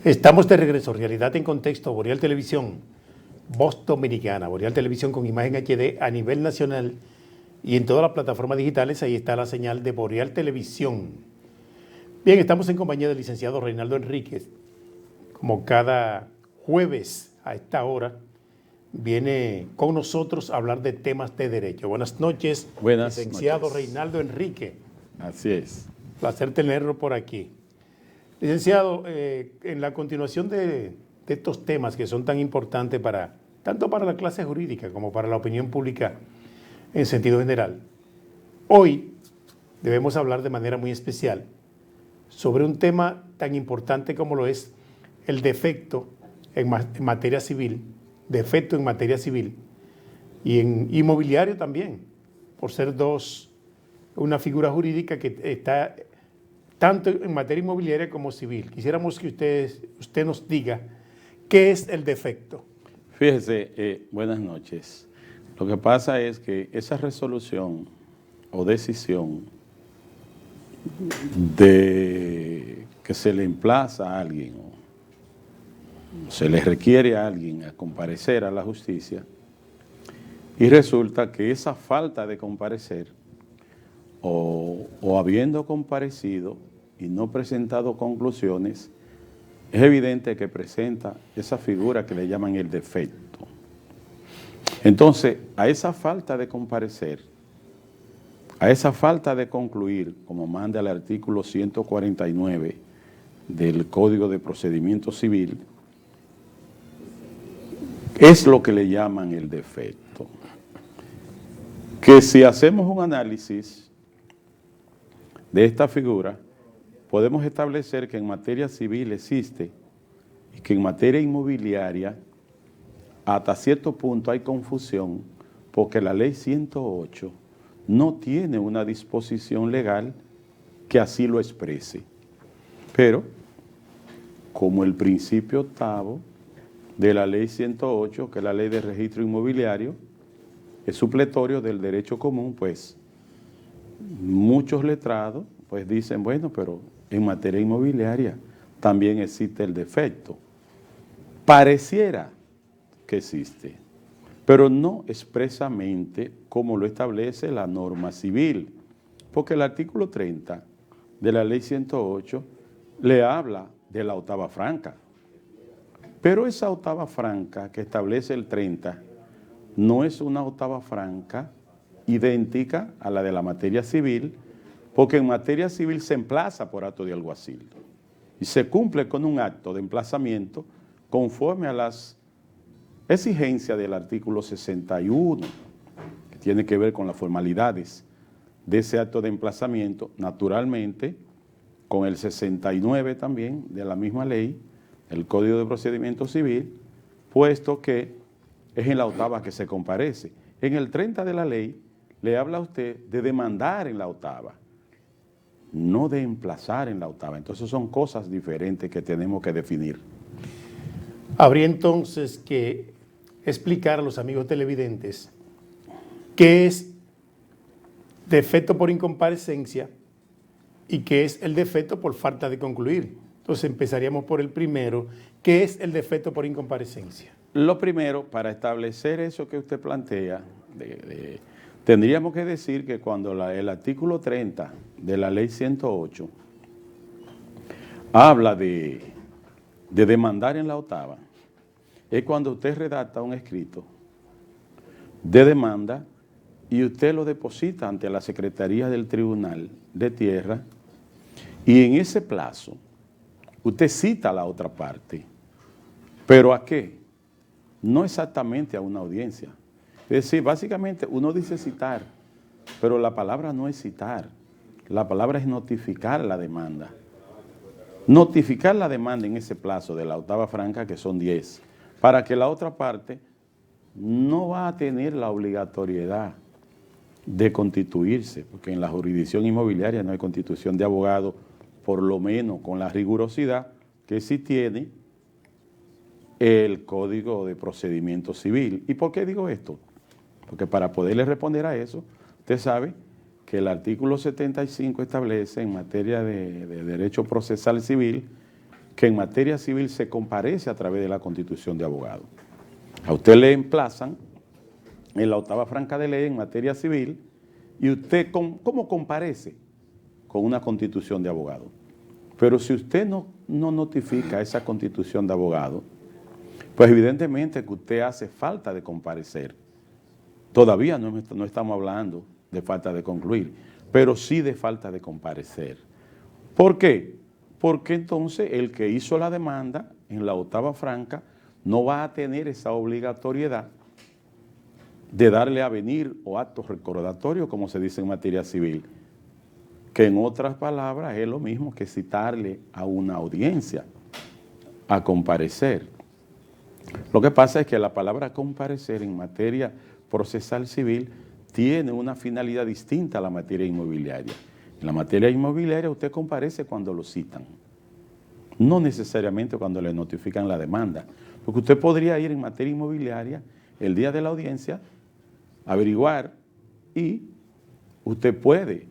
Estamos de regreso, Realidad en Contexto, Boreal Televisión, Voz Dominicana, Boreal Televisión con imagen HD a nivel nacional y en todas las plataformas digitales, ahí está la señal de Boreal Televisión. Bien, estamos en compañía del licenciado Reinaldo Enríquez, como cada jueves a esta hora, viene con nosotros a hablar de temas de derecho. Buenas noches, licenciado Reinaldo Enríquez. Así es. Placer tenerlo por aquí. Licenciado, en la continuación de estos temas que son tan importantes tanto para la clase jurídica como para la opinión pública en sentido general, hoy debemos hablar de manera muy especial sobre un tema tan importante como lo es el defecto en materia civil, defecto en materia civil y en inmobiliario también, por ser una figura jurídica que está tanto en materia inmobiliaria como civil. Quisiéramos que usted nos diga qué es el defecto. Fíjese, buenas noches. Lo que pasa es que esa resolución o decisión de que se le emplaza a alguien o se le requiere a alguien a comparecer a la justicia y resulta que esa falta de comparecer o habiendo comparecido y no presentado conclusiones, es evidente que presenta esa figura que le llaman el defecto. Entonces, a esa falta de comparecer, a esa falta de concluir, como manda el artículo 149 del Código de Procedimiento Civil, es lo que le llaman el defecto. Que si hacemos un análisis de esta figura, podemos establecer que en materia civil existe y que en materia inmobiliaria hasta cierto punto hay confusión porque la ley 108 no tiene una disposición legal que así lo exprese. Pero, como el principio octavo de la ley 108, que es la ley de registro inmobiliario, es supletorio del derecho común, pues muchos letrados pues dicen, bueno, pero en materia inmobiliaria también existe el defecto. Pareciera que existe, pero no expresamente como lo establece la norma civil, porque el artículo 30 de la ley 108 le habla de la octava franca. Pero esa octava franca que establece el 30 no es una octava franca idéntica a la de la materia civil, porque en materia civil se emplaza por acto de alguacil y se cumple con un acto de emplazamiento conforme a las exigencias del artículo 61, que tiene que ver con las formalidades de ese acto de emplazamiento, naturalmente con el 69 también de la misma ley, el Código de Procedimiento Civil, puesto que es en la octava que se comparece. En el 30 de la ley le habla a usted de demandar en la octava, no de emplazar en la octava. Entonces son cosas diferentes que tenemos que definir. Habría entonces que explicar a los amigos televidentes qué es defecto por incomparecencia y qué es el defecto por falta de concluir. Entonces empezaríamos por el primero. ¿Qué es el defecto por incomparecencia? Lo primero, para establecer eso que usted plantea, tendríamos que decir que cuando el artículo 30 de la ley 108 habla de demandar en la octava, es cuando usted redacta un escrito de demanda y usted lo deposita ante la Secretaría del Tribunal de Tierra y en ese plazo usted cita a la otra parte. ¿Pero a qué? No exactamente a una audiencia. Es decir, básicamente uno dice citar, pero la palabra no es citar, la palabra es notificar la demanda. Notificar la demanda en ese plazo de la octava franca, que son 10, para que la otra parte no va a tener la obligatoriedad de constituirse, porque en la jurisdicción inmobiliaria no hay constitución de abogado, por lo menos con la rigurosidad que sí tiene el Código de Procedimiento Civil. ¿Y por qué digo esto? Porque para poderle responder a eso, usted sabe que el artículo 75 establece en materia de derecho procesal civil que en materia civil se comparece a través de la constitución de abogado. A usted le emplazan en la octava franca de ley en materia civil y usted, ¿cómo comparece? Con una constitución de abogado. Pero si usted no notifica esa constitución de abogado, pues evidentemente que usted hace falta de comparecer. Todavía no estamos hablando de falta de concluir, pero sí de falta de comparecer. ¿Por qué? Porque entonces el que hizo la demanda en la octava franca no va a tener esa obligatoriedad de darle avenir o actos recordatorios, como se dice en materia civil, que en otras palabras es lo mismo que citarle a una audiencia, a comparecer. Lo que pasa es que la palabra comparecer en materia procesal civil tiene una finalidad distinta a la materia inmobiliaria. En la materia inmobiliaria usted comparece cuando lo citan, no necesariamente cuando le notifican la demanda, porque usted podría ir en materia inmobiliaria el día de la audiencia, averiguar y usted puede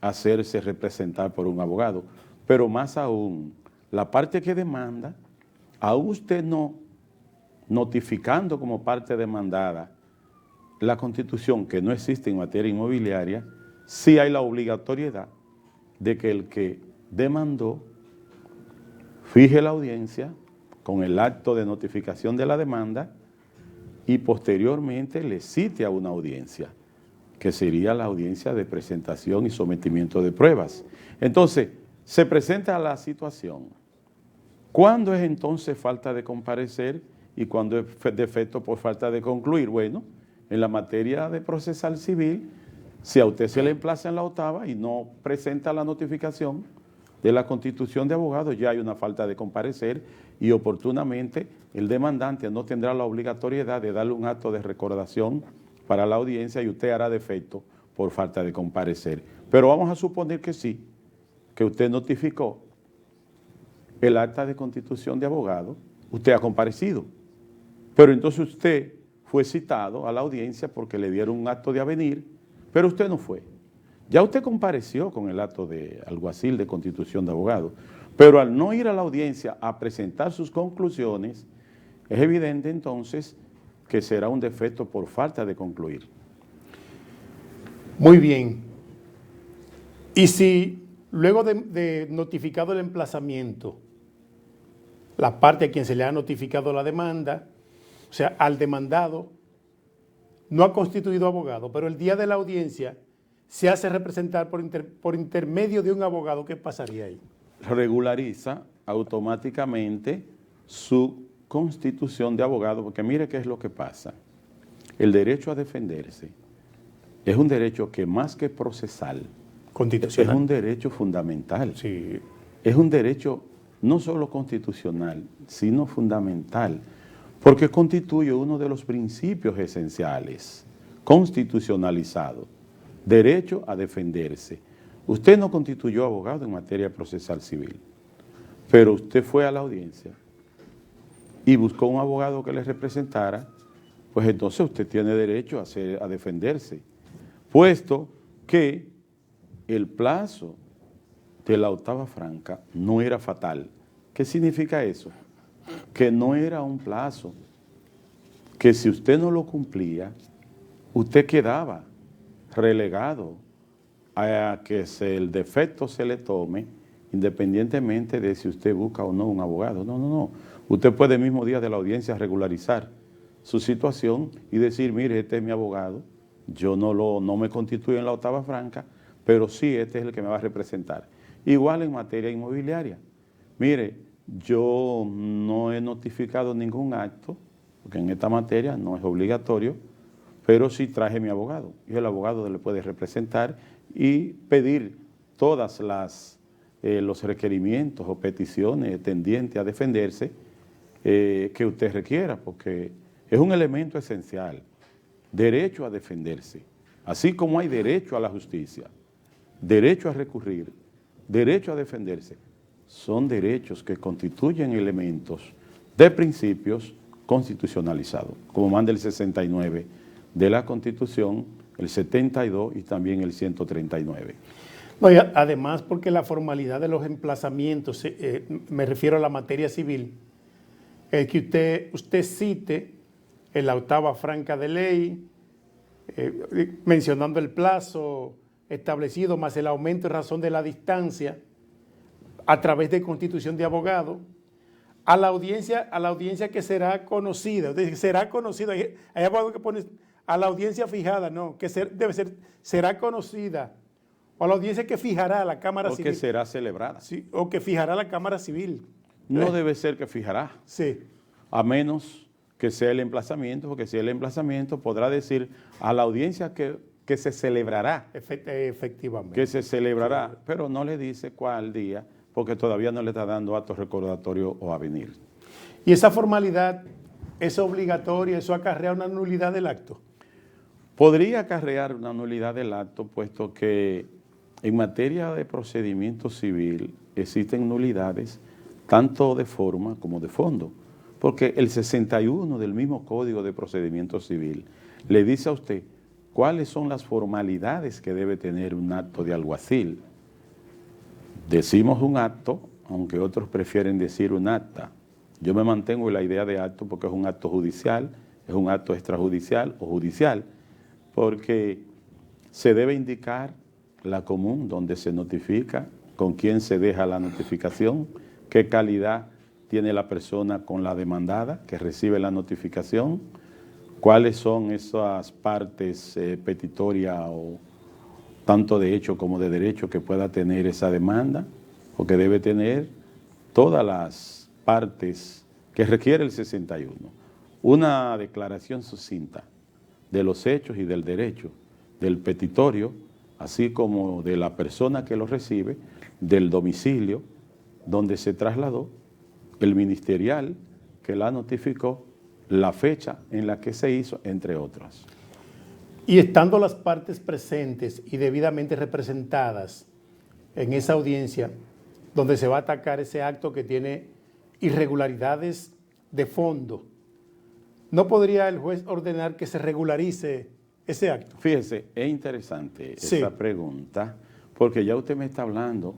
hacerse representar por un abogado, pero más aún, la parte que demanda, aún usted no notificando como parte demandada la Constitución, que no existe en materia inmobiliaria, sí hay la obligatoriedad de que el que demandó fije la audiencia con el acto de notificación de la demanda y posteriormente le cite a una audiencia, que sería la audiencia de presentación y sometimiento de pruebas. Entonces, se presenta la situación. ¿Cuándo es entonces falta de comparecer y cuándo es defecto por falta de concluir? Bueno, en la materia de procesal civil, si a usted se le emplaza en la octava y no presenta la notificación de la constitución de abogado, ya hay una falta de comparecer y oportunamente el demandante no tendrá la obligatoriedad de darle un acto de recordación para la audiencia y usted hará defecto por falta de comparecer. Pero vamos a suponer que sí, que usted notificó el acta de constitución de abogado, usted ha comparecido, pero entonces usted fue citado a la audiencia porque le dieron un acto de avenir, pero usted no fue. Ya usted compareció con el acto de alguacil de constitución de abogado, pero al no ir a la audiencia a presentar sus conclusiones, es evidente entonces que será un defecto por falta de concluir. Muy bien. Y si luego de notificado el emplazamiento, la parte a quien se le ha notificado la demanda, o sea, al demandado, no ha constituido abogado, pero el día de la audiencia se hace representar por intermedio de un abogado, ¿qué pasaría ahí? Regulariza automáticamente su constitución de abogado, porque mire qué es lo que pasa. El derecho a defenderse es un derecho que más que procesal, Constitucional. es un derecho fundamental. Sí. Es un derecho no solo constitucional, sino fundamental, porque constituye uno de los principios esenciales, constitucionalizado, derecho a defenderse. Usted no constituyó abogado en materia procesal civil, pero usted fue a la audiencia y buscó un abogado que le representara, pues entonces usted tiene derecho a defenderse, puesto que el plazo de la octava franca no era fatal. ¿Qué significa eso? Que no era un plazo, que si usted no lo cumplía, usted quedaba relegado a que el defecto se le tome, independientemente de si usted busca o no un abogado. No. Usted puede el mismo día de la audiencia regularizar su situación y decir, mire, este es mi abogado, yo no me constituyo en la octava franca, pero sí este es el que me va a representar. Igual en materia inmobiliaria. Mire, yo no he notificado ningún acto, porque en esta materia no es obligatorio, pero sí traje mi abogado y el abogado le puede representar y pedir todas los requerimientos o peticiones tendientes a defenderse que usted requiera, porque es un elemento esencial, derecho a defenderse, así como hay derecho a la justicia, derecho a recurrir, derecho a defenderse, son derechos que constituyen elementos de principios constitucionalizados, como manda el 69 de la Constitución, el 72 y también el 139. No, y además porque la formalidad de los emplazamientos, me refiero a la materia civil, es que usted cite en la octava franca de ley, mencionando el plazo establecido más el aumento en razón de la distancia a través de constitución de abogado, a la audiencia que será conocida. Entonces, será conocida, hay abogados que ponen a la audiencia fijada, no, que debe ser, será conocida, o a la audiencia que fijará la Cámara Civil. O que será celebrada. Sí, o que fijará la Cámara Civil. No debe ser que fijará. Sí. A menos que sea el emplazamiento, porque si el emplazamiento podrá decir a la audiencia que se celebrará. Efectivamente. Que se celebrará, sí. Pero no le dice cuál día, porque todavía no le está dando actos recordatorios o a venir. ¿Y esa formalidad es obligatoria? ¿Eso acarrea una nulidad del acto? Podría acarrear una nulidad del acto, puesto que en materia de procedimiento civil existen nulidades tanto de forma como de fondo, porque el 61 del mismo Código de Procedimiento Civil le dice a usted cuáles son las formalidades que debe tener un acto de alguacil. Decimos un acto, aunque otros prefieren decir un acta. Yo me mantengo en la idea de acto porque es un acto judicial, es un acto extrajudicial o judicial, porque se debe indicar la común donde se notifica, con quién se deja la notificación, qué calidad tiene la persona con la demandada que recibe la notificación, cuáles son esas partes petitorias o tanto de hecho como de derecho que pueda tener esa demanda, o que debe tener todas las partes que requiere el 61. Una declaración sucinta de los hechos y del derecho del petitorio, así como de la persona que lo recibe, del domicilio donde se trasladó, el ministerial que la notificó, la fecha en la que se hizo, entre otras. Y estando las partes presentes y debidamente representadas en esa audiencia, donde se va a atacar ese acto que tiene irregularidades de fondo, ¿no podría el juez ordenar que se regularice ese acto? Fíjese, es interesante esa pregunta, porque ya usted me está hablando,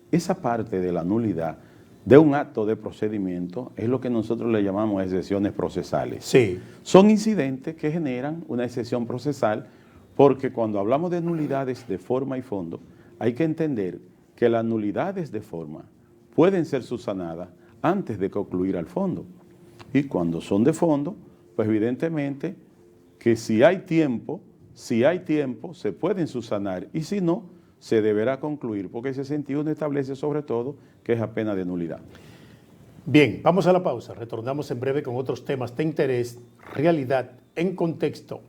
esa parte de la nulidad de un acto de procedimiento es lo que nosotros le llamamos excepciones procesales. Sí. Son incidentes que generan una excepción procesal, porque cuando hablamos de nulidades de forma y fondo, hay que entender que las nulidades de forma pueden ser subsanadas antes de concluir al fondo. Y cuando son de fondo, pues evidentemente que si hay tiempo, se pueden subsanar, y si no, se deberá concluir, porque el 61 establece sobre todo que es a pena de nulidad. Bien, vamos a la pausa. Retornamos en breve con otros temas de interés, realidad en contexto.